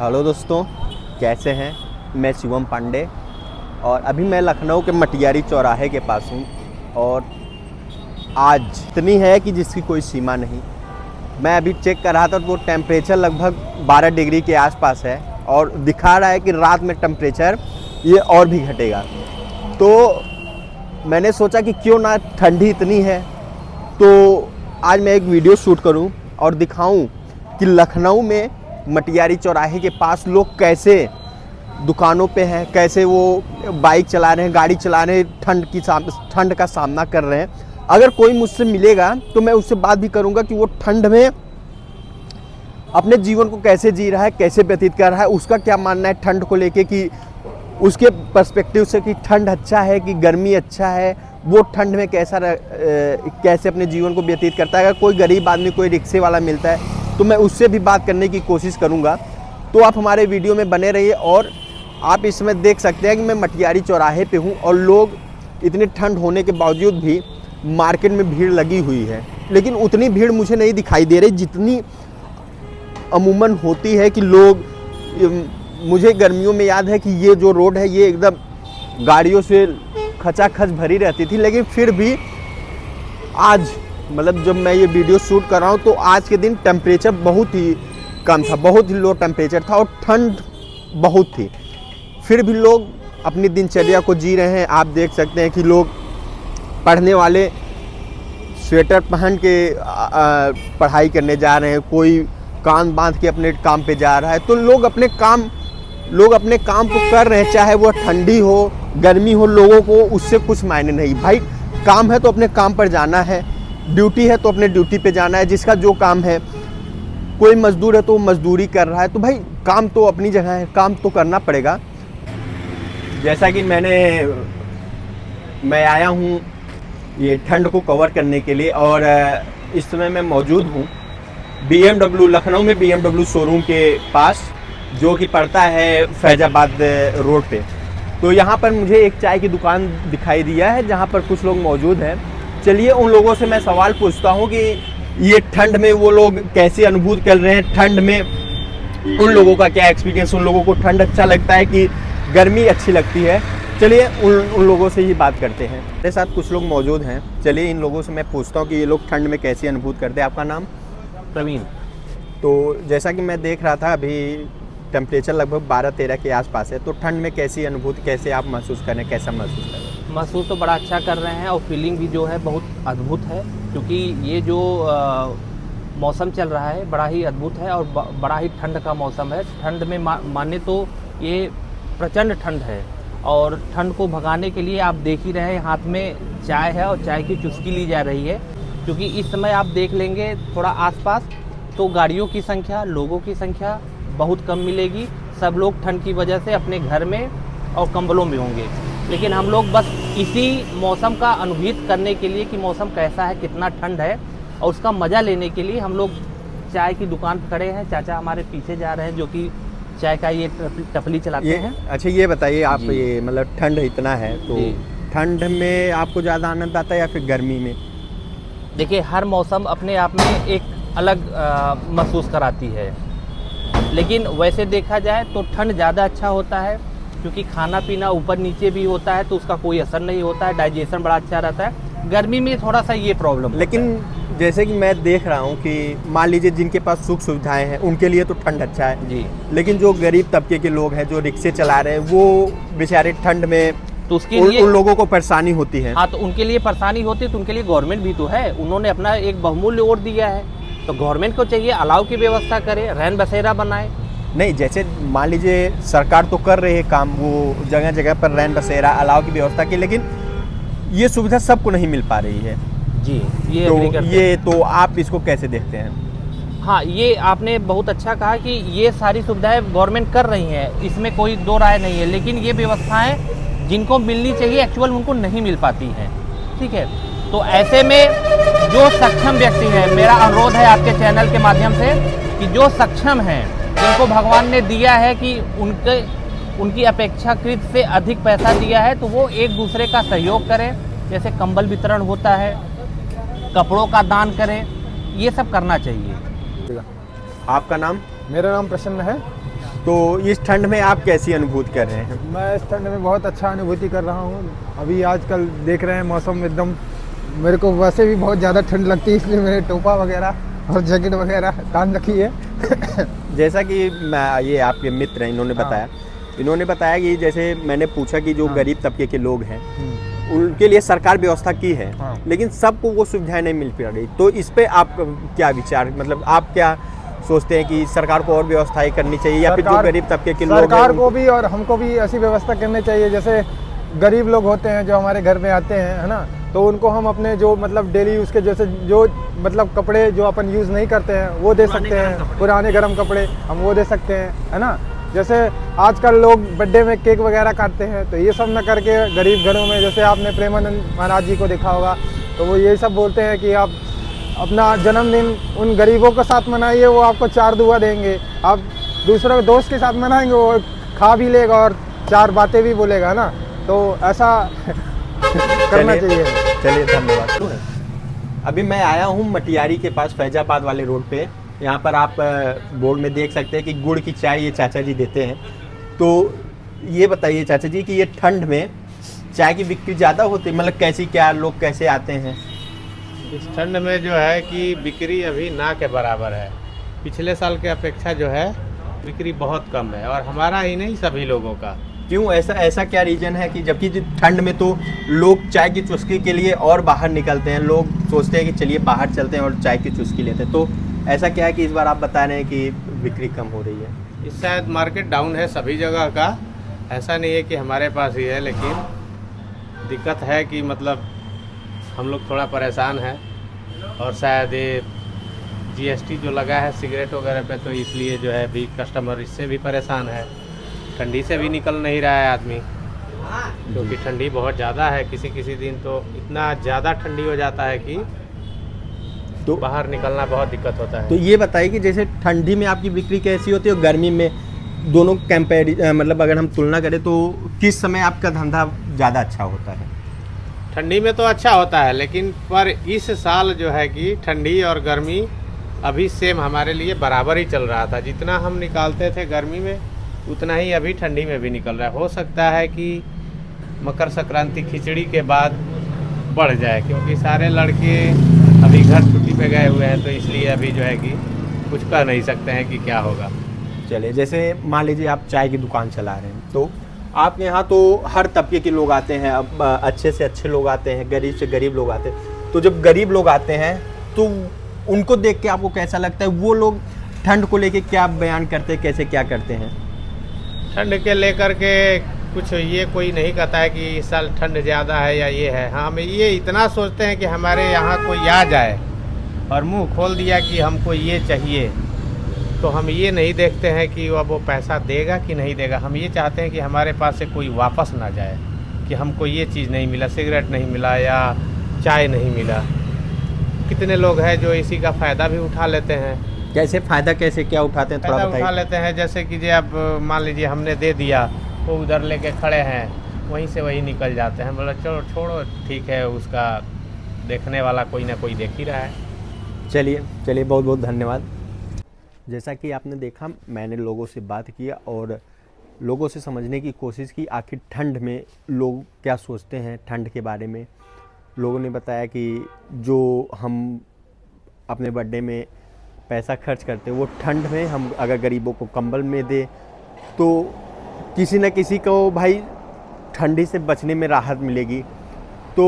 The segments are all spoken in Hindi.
हेलो दोस्तों, कैसे हैं। मैं शिवम पांडे और अभी मैं लखनऊ के मटियारी चौराहे के पास हूँ और आज इतनी है कि जिसकी कोई सीमा नहीं। मैं अभी चेक कर रहा था तो वो टेम्परेचर लगभग 12 डिग्री के आसपास है और दिखा रहा है कि रात में टेम्परेचर ये और भी घटेगा। तो मैंने सोचा कि क्यों ना ठंडी इतनी है तो आज मैं एक वीडियो शूट करूं और दिखाऊं कि लखनऊ में मटियारी चौराहे के पास लोग कैसे दुकानों पे हैं, कैसे वो बाइक चला रहे हैं, गाड़ी चला रहे हैं, ठंड का सामना कर रहे हैं। अगर कोई मुझसे मिलेगा तो मैं उससे बात भी करूंगा कि वो ठंड में अपने जीवन को कैसे जी रहा है, कैसे व्यतीत कर रहा है, उसका क्या मानना है ठंड को लेके, कि उसके पर्सपेक्टिव से कि ठंड अच्छा है कि गर्मी अच्छा है, वो ठंड में कैसे अपने जीवन को व्यतीत करता है। अगर कोई गरीब आदमी, कोई रिक्शे वाला मिलता है तो मैं उससे भी बात करने की कोशिश करूंगा। तो आप हमारे वीडियो में बने रहिए और आप इसमें देख सकते हैं कि मैं मटियारी चौराहे पे हूं और लोग इतनी ठंड होने के बावजूद भी मार्केट में भीड़ लगी हुई है, लेकिन उतनी भीड़ मुझे नहीं दिखाई दे रही जितनी अमूमन होती है। कि लोग, मुझे गर्मियों में याद है कि ये जो रोड है ये एकदम गाड़ियों से खचाखच भरी रहती थी, लेकिन फिर भी आज मतलब जब मैं ये वीडियो शूट कर रहा हूँ तो आज के दिन टेम्परेचर बहुत ही कम था, बहुत ही लो टेम्परेचर था और ठंड बहुत थी। फिर भी लोग अपनी दिनचर्या को जी रहे हैं। आप देख सकते हैं कि लोग पढ़ने वाले स्वेटर पहन के पढ़ाई करने जा रहे हैं, कोई कान बांध के अपने काम पे जा रहा है। तो लोग अपने काम को कर रहे हैं, चाहे वो ठंडी हो गर्मी हो, लोगों को उससे कुछ मायने नहीं। भाई काम है तो अपने काम पर जाना है, ड्यूटी है तो अपने ड्यूटी पे जाना है, जिसका जो काम है। कोई मजदूर है तो वो मजदूरी कर रहा है, तो भाई काम तो अपनी जगह है, काम तो करना पड़ेगा। जैसा कि मैं आया हूँ ये ठंड को कवर करने के लिए और इस समय मैं मौजूद हूँ BMW लखनऊ में BMW शोरूम के पास, जो कि पड़ता है फैजाबाद रोड पे। तो यहाँ पर मुझे एक चाय की दुकान दिखाई दिया है जहाँ पर कुछ लोग मौजूद हैं। चलिए उन लोगों से मैं सवाल पूछता हूँ कि ये ठंड में वो लोग कैसे अनुभूत कर रहे हैं, ठंड में उन लोगों का क्या एक्सपीरियंस, उन लोगों को ठंड अच्छा लगता है कि गर्मी अच्छी लगती है। चलिए उन लोगों से ही बात करते हैं। मेरे साथ कुछ लोग मौजूद हैं, चलिए इन लोगों से मैं पूछता हूँ कि ये लोग ठंड में कैसे अनुभूत करते हैं। आपका नाम? प्रवीण। तो जैसा कि मैं देख रहा था अभी टेम्परेचर लगभग 12-13 के आसपास है, तो ठंड में कैसी अनुभूति, कैसे आप महसूस करें, कैसा महसूस करें? महसूस तो बड़ा अच्छा कर रहे हैं और फीलिंग भी जो है बहुत अद्भुत है, क्योंकि ये जो मौसम चल रहा है बड़ा ही अद्भुत है और बड़ा ही ठंड का मौसम है। ठंड में माने तो ये प्रचंड ठंड है और ठंड को भगाने के लिए आप देख ही रहे हैं, हाथ में चाय है और चाय की चुस्की ली जा रही है। क्योंकि इस समय आप देख लेंगे थोड़ा आसपास तो गाड़ियों की संख्या, लोगों की संख्या बहुत कम मिलेगी। सब लोग ठंड की वजह से अपने घर में और कंबलों में होंगे, लेकिन हम लोग बस इसी मौसम का अनुभूत करने के लिए कि मौसम कैसा है, कितना ठंड है, और उसका मज़ा लेने के लिए हम लोग चाय की दुकान पर खड़े हैं। चाचा हमारे पीछे जा रहे हैं जो कि चाय का ये टपली चलाते हैं। अच्छा ये बताइए आप, ये मतलब ठंड इतना है तो ठंड में आपको ज़्यादा आनंद आता है या फिर गर्मी में? देखिए हर मौसम अपने आप में एक अलग महसूस कराती है, लेकिन वैसे देखा जाए तो ठंड ज़्यादा अच्छा होता है क्योंकि खाना पीना ऊपर नीचे भी होता है तो उसका कोई असर नहीं होता है, डाइजेशन बड़ा अच्छा रहता है। गर्मी में थोड़ा सा ये प्रॉब्लम। लेकिन जैसे कि मैं देख रहा हूँ कि मान लीजिए जिनके पास सुख सुविधाएं हैं उनके लिए तो ठंड अच्छा है जी, लेकिन जो गरीब तबके के लोग हैं, जो रिक्शे चला रहे हैं, वो बेचारे ठंड में तो उसके लिए उन लोगों को परेशानी होती है। हाँ, तो उनके लिए परेशानी होती है, तो उनके लिए गवर्नमेंट भी तो है, उन्होंने अपना एक बहुमूल्य वोट दिया है, तो गवर्नमेंट को चाहिए अलाव की व्यवस्था करे, रैन बसेरा बनाए। नहीं, जैसे मान लीजिए सरकार तो कर रही है काम, वो जगह जगह पर रैन बसेरा अलाव की व्यवस्था की, लेकिन ये सुविधा सबको नहीं मिल पा रही है जी। तो आप इसको कैसे देखते हैं? हाँ, ये आपने बहुत अच्छा कहा कि ये सारी सुविधाएं गवर्नमेंट कर रही है, इसमें कोई दो राय नहीं है, लेकिन ये व्यवस्थाएं जिनको मिलनी चाहिए एक्चुअल उनको नहीं मिल पाती हैं। ठीक है, तो ऐसे में जो सक्षम व्यक्ति है, मेरा अनुरोध है आपके चैनल के माध्यम से कि जो सक्षम हैं, जिनको भगवान ने दिया है कि उनकी अपेक्षाकृत से अधिक पैसा दिया है, तो वो एक दूसरे का सहयोग करें। जैसे कंबल वितरण होता है, कपड़ों का दान करें, ये सब करना चाहिए। आपका नाम? मेरा नाम प्रसन्न है। तो इस ठंड में आप कैसी अनुभूति कर रहे हैं? मैं इस ठंड में बहुत अच्छा अनुभूति कर रहा हूँ। अभी आजकल देख रहे हैं मौसम एकदम, मेरे को वैसे भी बहुत ज़्यादा ठंड लगती है, इसलिए मैंने टोपा वगैरह और जैकेट वगैरह तान रखी है। जैसा कि ये आपके मित्र हैं, इन्होंने बताया कि जैसे मैंने पूछा कि जो गरीब तबके के लोग हैं उनके लिए सरकार व्यवस्था की है, लेकिन सबको वो सुविधाएं नहीं मिल पा रही। तो इस पे आप क्या विचार, मतलब आप क्या सोचते हैं कि सरकार को और व्यवस्थाएं करनी चाहिए या फिर जो गरीब तबके के लोग हैं सरकार को भी और हमको भी ऐसी व्यवस्था करनी चाहिए। जैसे गरीब लोग होते हैं जो हमारे घर में आते हैं, है ना, तो उनको हम अपने जो मतलब डेली यूज़ के जैसे जो मतलब कपड़े जो अपन यूज़ नहीं करते हैं वो दे सकते हैं, पुराने गर्म कपड़े हम वो दे सकते हैं, है ना। जैसे आजकल लोग बर्थडे में केक वगैरह काटते हैं, तो ये सब न करके गरीब घरों में, जैसे आपने प्रेमानंद महाराज जी को देखा होगा, तो वो ये सब बोलते हैं कि आप अपना जन्मदिन उन गरीबों के साथ मनाइए, वो आपको 4 दुआ देंगे। आप दूसरे दोस्त के साथ मनाएंगे, वो खा भी लेगा और 4 बातें भी बोलेगा ना, तो ऐसा करना चाहिए। चलिए धन्यवाद। अभी मैं आया हूँ मटियारी के पास, फैजाबाद वाले रोड पे। यहाँ पर आप बोर्ड में देख सकते हैं कि गुड़ की चाय ये चाचा जी देते हैं। तो ये बताइए चाचा जी कि ये ठंड में चाय की बिक्री ज़्यादा होती है, मतलब कैसी, क्या लोग कैसे आते हैं? इस ठंड में जो है कि बिक्री अभी ना के बराबर है। पिछले साल के अपेक्षा जो है बिक्री बहुत कम है, और हमारा ही नहीं सभी लोगों का। क्यों ऐसा क्या रीज़न है कि जबकि ठंड में तो लोग चाय की चुस्की के लिए और बाहर निकलते हैं, लोग सोचते हैं कि चलिए बाहर चलते हैं और चाय की चुस्की लेते हैं, तो ऐसा क्या है कि इस बार आप बता रहे हैं कि बिक्री कम हो रही है? इस शायद मार्केट डाउन है सभी जगह का, ऐसा नहीं है कि हमारे पास ही है, लेकिन दिक्कत है कि मतलब हम लोग थोड़ा परेशान हैं, और शायद ये जीएसटी जो लगा है सिगरेट वगैरह पे, तो इसलिए जो है भी कस्टमर इससे भी परेशान है। ठंडी से भी निकल नहीं रहा है आदमी, क्योंकि ठंडी बहुत ज़्यादा है। किसी दिन तो इतना ज़्यादा ठंडी हो जाता है कि तो बाहर निकलना बहुत दिक्कत होता है। तो ये बताइए कि जैसे ठंडी में आपकी बिक्री कैसी होती है और गर्मी में, दोनों मतलब अगर हम तुलना करें तो किस समय आपका धंधा ज़्यादा अच्छा होता है? ठंडी में तो अच्छा होता है, लेकिन पर इस साल जो है कि ठंडी और गर्मी अभी सेम हमारे लिए बराबर ही चल रहा था। जितना हम निकालते थे गर्मी में, उतना ही अभी ठंडी में भी निकल रहा है। हो सकता है कि मकर संक्रांति खिचड़ी के बाद बढ़ जाए, क्योंकि सारे लड़के अभी घर छुट्टी पे गए हुए हैं, तो इसलिए अभी जो है कि कुछ कह नहीं सकते हैं कि क्या होगा। चलिए, जैसे मान लीजिए आप चाय की दुकान चला रहे हैं, तो आपके यहाँ तो हर तबके के लोग आते हैं, अब अच्छे से अच्छे लोग आते हैं, गरीब से गरीब लोग आते हैं। तो जब गरीब लोग आते हैं तो उनको देख के आपको कैसा लगता है? वो लोग ठंड को लेके क्या बयान करते हैं, कैसे क्या करते हैं? ठंड के लेकर के कुछ ये कोई नहीं कहता है कि इस साल ठंड ज़्यादा है या ये है। हाँ, हम ये इतना सोचते हैं कि हमारे यहाँ कोई आ जाए और मुंह खोल दिया कि हमको ये चाहिए, तो हम ये नहीं देखते हैं कि अब वो पैसा देगा कि नहीं देगा। हम ये चाहते हैं कि हमारे पास से कोई वापस ना जाए कि हमको ये चीज़ नहीं मिला, सिगरेट नहीं मिला या चाय नहीं मिला। कितने लोग हैं जो इसी का फ़ायदा भी उठा लेते हैं। कैसे फ़ायदा, कैसे क्या उठाते हैं, थोड़ा फ़ायदा बताइए। उठा लेते हैं, जैसे कि जो अब मान लीजिए हमने दे दिया, वो उधर लेके खड़े हैं, वहीं से वहीं निकल जाते हैं। बोला चलो छोड़ो, ठीक है, उसका देखने वाला कोई ना कोई देख ही रहा है। चलिए बहुत बहुत धन्यवाद। जैसा कि आपने देखा, मैंने लोगों से बात किया और लोगों से समझने की कोशिश की आखिर ठंड में लोग क्या सोचते हैं ठंड के बारे में। लोगों ने बताया कि जो हम अपने बर्थडे में पैसा खर्च करते हैं, वो ठंड में हम अगर गरीबों को कंबल में दे तो किसी न किसी को भाई ठंडी से बचने में राहत मिलेगी। तो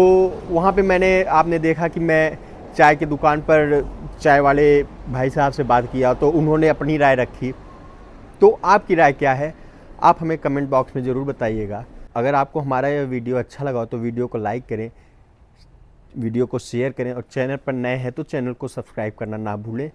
वहाँ पे आपने देखा कि मैं चाय की दुकान पर चाय वाले भाई साहब से बात किया, तो उन्होंने अपनी राय रखी। तो आपकी राय क्या है, आप हमें कमेंट बॉक्स में ज़रूर बताइएगा। अगर आपको हमारा यह वीडियो अच्छा लगा तो वीडियो को लाइक करें, वीडियो को शेयर करें, और चैनल पर नए हैं तो चैनल को सब्सक्राइब करना ना भूलें।